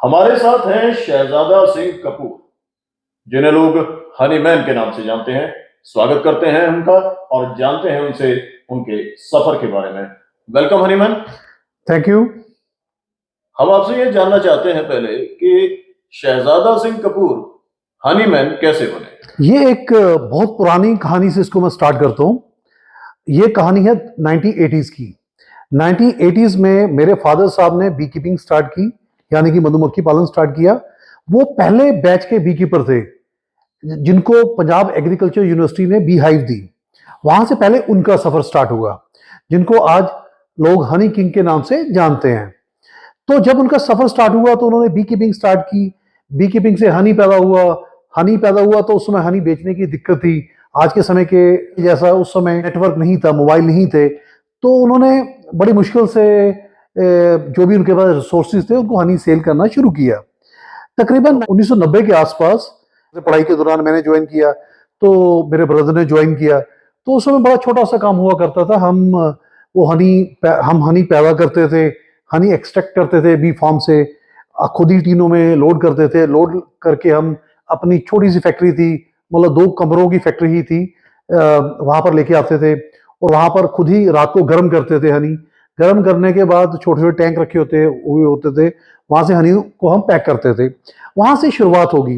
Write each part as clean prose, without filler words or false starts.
हमारे साथ हैं शहजादा सिंह कपूर, जिन्हें लोग हनीमैन के नाम से जानते हैं। स्वागत करते हैं उनका और जानते हैं उनसे उनके सफर के बारे में। Welcome Hahnemann. Thank you. हम आपसे ये जानना चाहते हैं पहले कि शहजादा सिंह कपूर हनीमैन कैसे बने। ये एक बहुत पुरानी कहानी से इसको मैं स्टार्ट करता हूँ। ये कहानी है 1980s की। 1980s में मेरे फादर साहब ने बी कीपिंग स्टार्ट की, यानी कि मधुमक्खी पालन स्टार्ट किया। वो पहले बैच के बी कीपर थे जिनको पंजाब एग्रीकल्चर यूनिवर्सिटी ने बी हाइव दी। वहां से पहले उनका सफर स्टार्ट हुआ, जिनको आज लोग हनी किंग के नाम से जानते हैं। तो जब उनका सफर स्टार्ट हुआ तो उन्होंने बी कीपिंग स्टार्ट की। बी कीपिंग से हनी पैदा हुआ। हनी पैदा हुआ तो उस समय हनी बेचने की दिक्कत थी। आज के समय के जैसा उस समय नेटवर्क नहीं था, मोबाइल नहीं थे, तो उन्होंने बड़ी मुश्किल से जो भी उनके पास रिसोर्सेज थे उनको हनी सेल करना शुरू किया। तकरीबन 1990 के आसपास पढ़ाई के दौरान मैंने ज्वाइन किया, तो मेरे ब्रदर ने ज्वाइन किया। तो उस समय बड़ा छोटा सा काम हुआ करता था। हम हनी पैदा करते थे, हनी एक्सट्रैक्ट करते थे बी फार्म से, खुद ही टीनों में लोड करते थे। लोड करके हम अपनी छोटी सी फैक्ट्री थी, मतलब 2 कमरों की फैक्ट्री ही थी, वहां पर लेके आते थे और वहां पर खुद ही रात को गर्म करते थे हनी। गर्म करने के बाद छोटे छोटे टैंक रखे होते थे, वहां से हनी को हम पैक करते थे। वहां से शुरुआत होगी।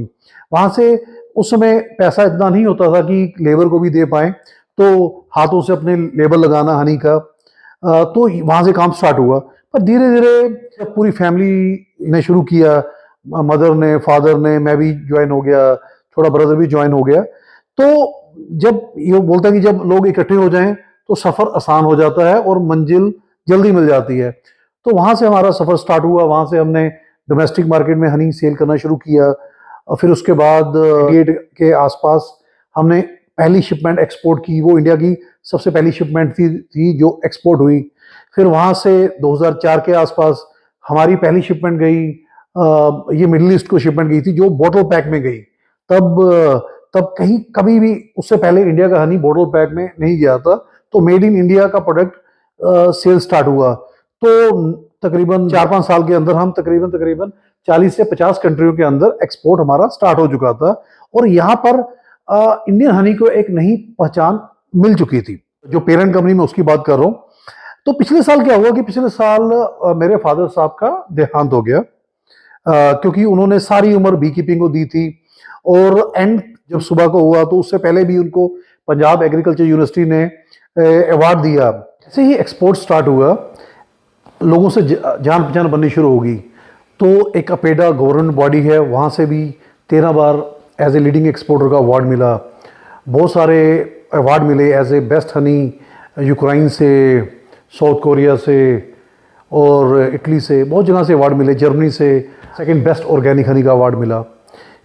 वहां से उस समय पैसा इतना नहीं होता था कि लेबर को भी दे पाए, तो हाथों से अपने लेबर लगाना हनी का, तो वहां से काम स्टार्ट हुआ। पर धीरे धीरे पूरी फैमिली ने शुरू किया, मदर ने, फादर ने, मैं भी ज्वाइन हो गया, छोटा ब्रदर भी ज्वाइन हो गया। तो जब ये बोलता है कि जब लोग इकट्ठे हो जाएं तो सफ़र आसान हो जाता है और मंजिल जल्दी मिल जाती है। तो वहाँ से हमारा सफ़र स्टार्ट हुआ। वहाँ से हमने डोमेस्टिक मार्केट में हनी सेल करना शुरू किया और फिर उसके बाद गेट के आसपास हमने पहली शिपमेंट एक्सपोर्ट की। वो इंडिया की सबसे पहली शिपमेंट थी जो एक्सपोर्ट हुई। फिर वहाँ से 2004 के आसपास हमारी पहली शिपमेंट गई, ये मिडिल ईस्ट को शिपमेंट गई थी जो बोतल पैक में गई। तब कहीं कभी भी उससे पहले इंडिया का हनी बोतल पैक में नहीं गया था। तो मेड इन इंडिया का प्रोडक्ट सेल स्टार्ट हुआ। तो तकरीबन 4-5 साल के अंदर हम तकरीबन 40 से 50 कंट्रियों के अंदर एक्सपोर्ट हमारा स्टार्ट हो चुका था और यहाँ पर इंडियन हनी को एक नई पहचान मिल चुकी थी। जो पेरेंट कंपनी में उसकी बात कर रहा हूँ। तो पिछले साल क्या हुआ कि पिछले साल मेरे फादर साहब का देहांत हो गया, क्योंकि उन्होंने सारी उम्र बी कीपिंग को दी थी और एंड जब सुबह को हुआ तो उससे पहले भी उनको पंजाब एग्रीकल्चर यूनिवर्सिटी ने अवार्ड दिया। जैसे ही एक्सपोर्ट स्टार्ट हुआ, लोगों से जान पहचान बननी शुरू होगी। तो एक अपेडा गवर्नमेंट बॉडी है, वहाँ से भी 13 बार एज ए लीडिंग एक्सपोर्टर का अवार्ड मिला। बहुत सारे अवार्ड मिले as a best honey, Ukraine से, साउथ कोरिया से और इटली से, बहुत जगह से अवार्ड मिले। जर्मनी से सेकंड बेस्ट ऑर्गेनिक हनी का अवार्ड मिला।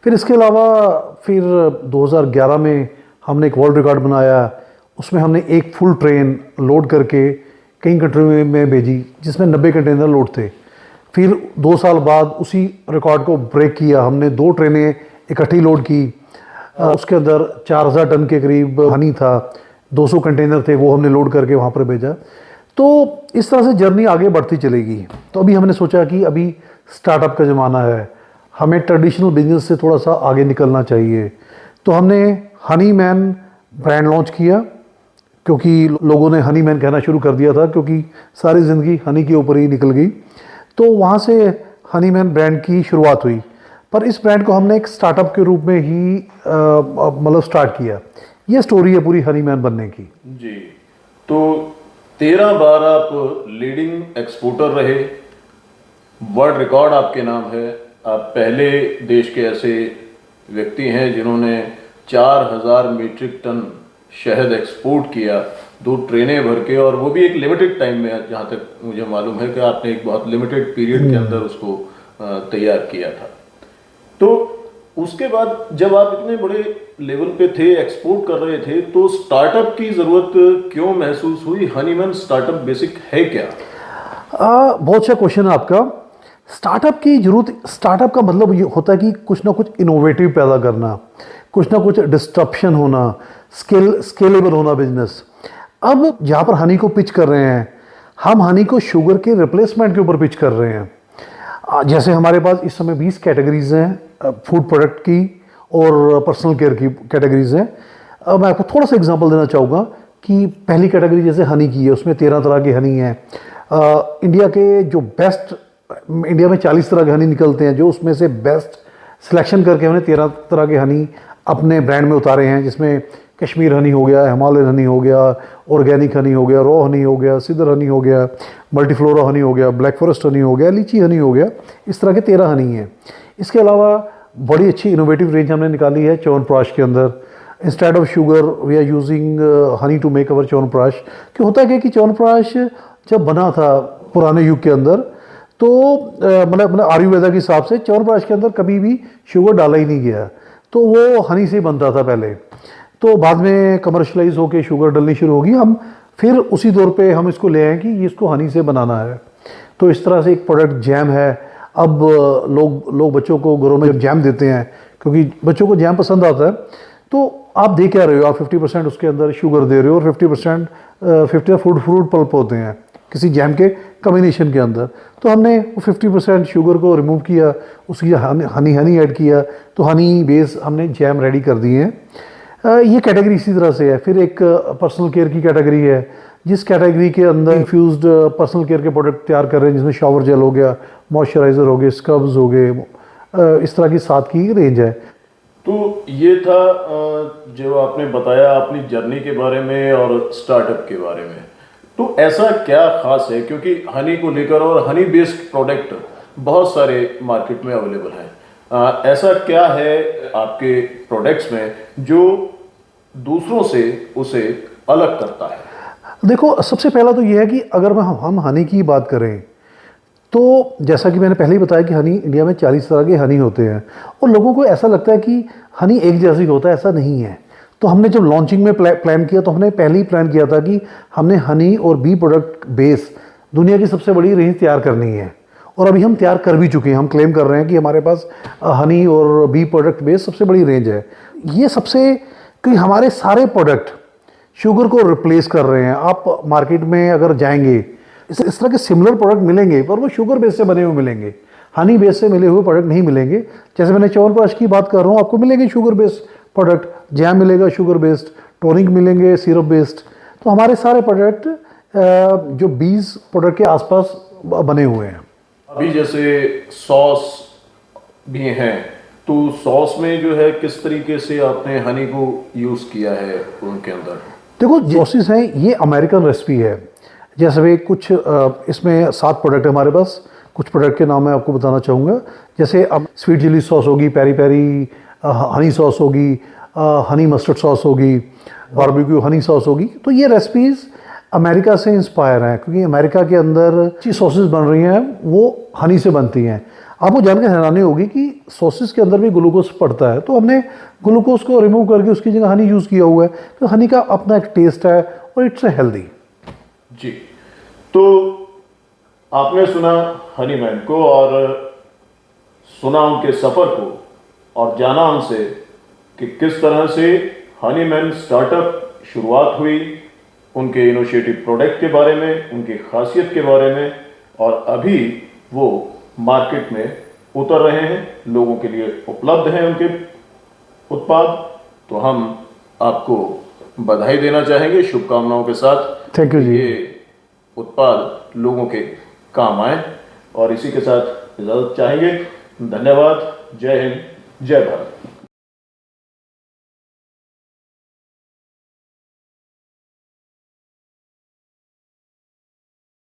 फिर इसके अलावा फिर 2011 में हमने एक वर्ल्ड रिकॉर्ड बनाया। उसमें हमने एक फुल ट्रेन लोड करके कई कंट्री में भेजी, जिसमें 90 कंटेनर लोड थे। फिर 2 साल बाद उसी रिकॉर्ड को ब्रेक किया, हमने 2 ट्रेनें इकट्ठी लोड की। उसके अंदर 4000 टन के करीब हनी था, 200 कंटेनर थे, वो हमने लोड करके वहाँ पर भेजा। तो इस तरह से जर्नी आगे बढ़ती चलेगी। तो अभी हमने सोचा कि अभी स्टार्टअप का ज़माना है, हमें ट्रेडिशनल बिजनेस से थोड़ा सा आगे निकलना चाहिए। तो हमने हनीमैन ब्रांड लॉन्च किया, क्योंकि लोगों ने हनीमैन कहना शुरू कर दिया था, क्योंकि सारी ज़िंदगी हनी के ऊपर ही निकल गई। तो वहाँ से हनीमैन ब्रांड की शुरुआत हुई। पर इस ब्रांड को हमने एक स्टार्टअप के रूप में ही मतलब स्टार्ट किया। ये स्टोरी है पूरी हनीमैन बनने की। जी, तो 13 बार आप लीडिंग एक्सपोर्टर रहे, वर्ल्ड रिकॉर्ड आपके नाम है। आप पहले देश के ऐसे व्यक्ति हैं जिन्होंने 4000 मीट्रिक टन शहद एक्सपोर्ट किया, 2 ट्रेनें भर के, और वो भी एक लिमिटेड टाइम में। जहाँ तक मुझे मालूम है कि आपने एक बहुत लिमिटेड पीरियड के अंदर उसको तैयार किया था। तो उसके बाद जब आप इतने बड़े लेवल पे थे, एक्सपोर्ट कर रहे थे, तो स्टार्टअप की ज़रूरत क्यों महसूस हुई? हनीमैन स्टार्टअप बेसिक है क्या? बहुत अच्छा क्वेश्चन है आपका। स्टार्टअप की जरूरत, स्टार्टअप का मतलब ये होता है कि कुछ ना कुछ इनोवेटिव पैदा करना, कुछ ना कुछ डिस्ट्रप्शन होना, स्केलेबल होना बिजनेस। अब जहाँ पर हनी को पिच कर रहे हैं, हम हनी को शुगर के रिप्लेसमेंट के ऊपर पिच कर रहे हैं। जैसे हमारे पास इस समय 20 कैटेगरीज हैं फूड प्रोडक्ट की और पर्सनल केयर की कैटेगरीज हैं। अब मैं आपको थोड़ा सा एग्जांपल देना चाहूँगा कि पहली कैटेगरी जैसे हनी की है, उसमें 13 तरह की हनी है। इंडिया के जो बेस्ट, इंडिया में 40 तरह के हनी निकलते हैं, जो उसमें से बेस्ट सिलेक्शन करके हमने 13 तरह के हनी अपने ब्रांड में उतारे हैं, जिसमें कश्मीर हनी हो गया, हिमालयन हनी हो गया, ऑर्गेनिक हनी हो गया, रॉ हनी हो गया, सिदर हनी हो गया, मल्टीफ्लोरा हनी हो गया, ब्लैक फॉरेस्ट हनी हो गया, लीची हनी हो गया। इस तरह के 13 हनी हैं। इसके अलावा बड़ी अच्छी इनोवेटिव रेंज हमने निकाली है च्यवनप्राश के अंदर। Instead of sugar we are using honey to make our chyawanprash. कि होता है कि च्यवनप्राश जब बना था पुराने युग के अंदर, तो मतलब आयुर्वेदा के हिसाब से च्यवनप्राश के अंदर कभी भी शुगर डाला ही नहीं गया, तो वो हनी से ही बनता था पहले। तो बाद में कमर्शलाइज होकर शुगर डलनी शुरू होगी, हम फिर उसी दौर पे हम इसको ले आए कि इसको हनी से बनाना है। तो इस तरह से एक प्रोडक्ट जैम है। अब लोग बच्चों को घरों में जब जैम देते हैं, क्योंकि बच्चों को जैम पसंद आता है, तो आप दे क्या रहे हो, आप 50% उसके अंदर शुगर दे रहे हो और 50% फ्रूट पल्प होते हैं किसी जैम के कम्बिनेशन के अंदर। तो हमने वो 50% शुगर को रिमूव किया, उसकी हनी ऐड किया, तो हनी बेस हमने जैम रेडी कर दिए हैं। ये कैटेगरी इसी तरह से है। फिर एक पर्सनल केयर की कैटेगरी है, जिस कैटेगरी के अंदर इन्फ्यूज्ड पर्सनल केयर के प्रोडक्ट तैयार कर रहे हैं, जिसमें शावर जेल हो गया, मॉइस्चराइज़र हो गए, स्क्रब्स हो गए, इस तरह की 7 की रेंज है। तो ये था जो आपने बताया अपनी जर्नी के बारे में और स्टार्टअप के बारे में। तो ऐसा क्या खास है, क्योंकि हनी को लेकर और हनी बेस्ड प्रोडक्ट बहुत सारे मार्केट में अवेलेबल हैं, ऐसा क्या है आपके प्रोडक्ट्स में जो दूसरों से उसे अलग करता है? देखो, सबसे पहला तो ये है कि अगर हम हनी की बात करें, तो जैसा कि मैंने पहले ही बताया कि हनी, इंडिया में 40 तरह के हनी होते हैं और लोगों को ऐसा लगता है कि हनी एक जैसी होता है, ऐसा नहीं है। तो हमने जब लॉन्चिंग में प्लान किया, तो हमने पहले ही प्लान किया था कि हमने हनी और बी प्रोडक्ट बेस दुनिया की सबसे बड़ी रेंज तैयार करनी है, और अभी हम तैयार कर भी चुके हैं। हम क्लेम कर रहे हैं कि हमारे पास हनी और बी प्रोडक्ट बेस सबसे बड़ी रेंज है। ये सबसे, कि हमारे सारे प्रोडक्ट शुगर को रिप्लेस कर रहे हैं। आप मार्केट में अगर जाएंगे, इस तरह के सिमिलर प्रोडक्ट मिलेंगे, पर वो शुगर बेस से बने हुए मिलेंगे, हनी बेस से मिले हुए प्रोडक्ट नहीं मिलेंगे। जैसे मैंने च्यवनप्राश की बात कर रहा हूँ, आपको मिलेंगे शुगर बेस्ड प्रोडक्ट, जैम मिलेगा शुगर बेस्ड, टॉनिक मिलेंगे सिरप बेस्ड। तो हमारे सारे प्रोडक्ट जो 20 प्रोडक्ट के आसपास बने हुए हैं। अभी जैसे सॉस भी हैं, तो सॉस में जो है किस तरीके से आपने हनी को यूज़ किया है उनके अंदर? देखो, सॉसेस हैं, ये अमेरिकन रेसिपी है। जैसे वे कुछ इसमें 7 प्रोडक्ट है हमारे पास। कुछ प्रोडक्ट के नाम मैं आपको बताना चाहूँगा। जैसे अब स्वीट चिली सॉस होगी, पेरी पेरी हनी सॉस होगी, हनी मस्टर्ड सॉस होगी, बारबेक्यू हनी सॉस होगी। तो ये रेसिपीज़ अमेरिका से इंस्पायर हैं, क्योंकि अमेरिका के अंदर अच्छी सॉसेस बन रही हैं वो हनी से बनती हैं। आपको जानकर हैरानी होगी कि सॉसेस के अंदर भी ग्लूकोज पड़ता है, तो हमने ग्लूकोज को रिमूव करके उसकी जगह हनी यूज़ किया हुआ है। तो हनी का अपना एक टेस्ट है और इट्स ए हेल्दी। जी, तो आपने सुना हनीमैन को और सुना उनके सफ़र को और जाना उनसे कि किस तरह से हनीमैन स्टार्टअप शुरुआत हुई, उनके इनिशिएटिव प्रोडक्ट के बारे में, उनकी खासियत के बारे में, और अभी वो मार्केट में उतर रहे हैं, लोगों के लिए उपलब्ध हैं उनके उत्पाद। तो हम आपको बधाई देना चाहेंगे शुभकामनाओं के साथ। थैंक यू जी। ये उत्पाद लोगों के काम आए, और इसी के साथ इजाज़त चाहेंगे। धन्यवाद। जय हिंद, जय भारत।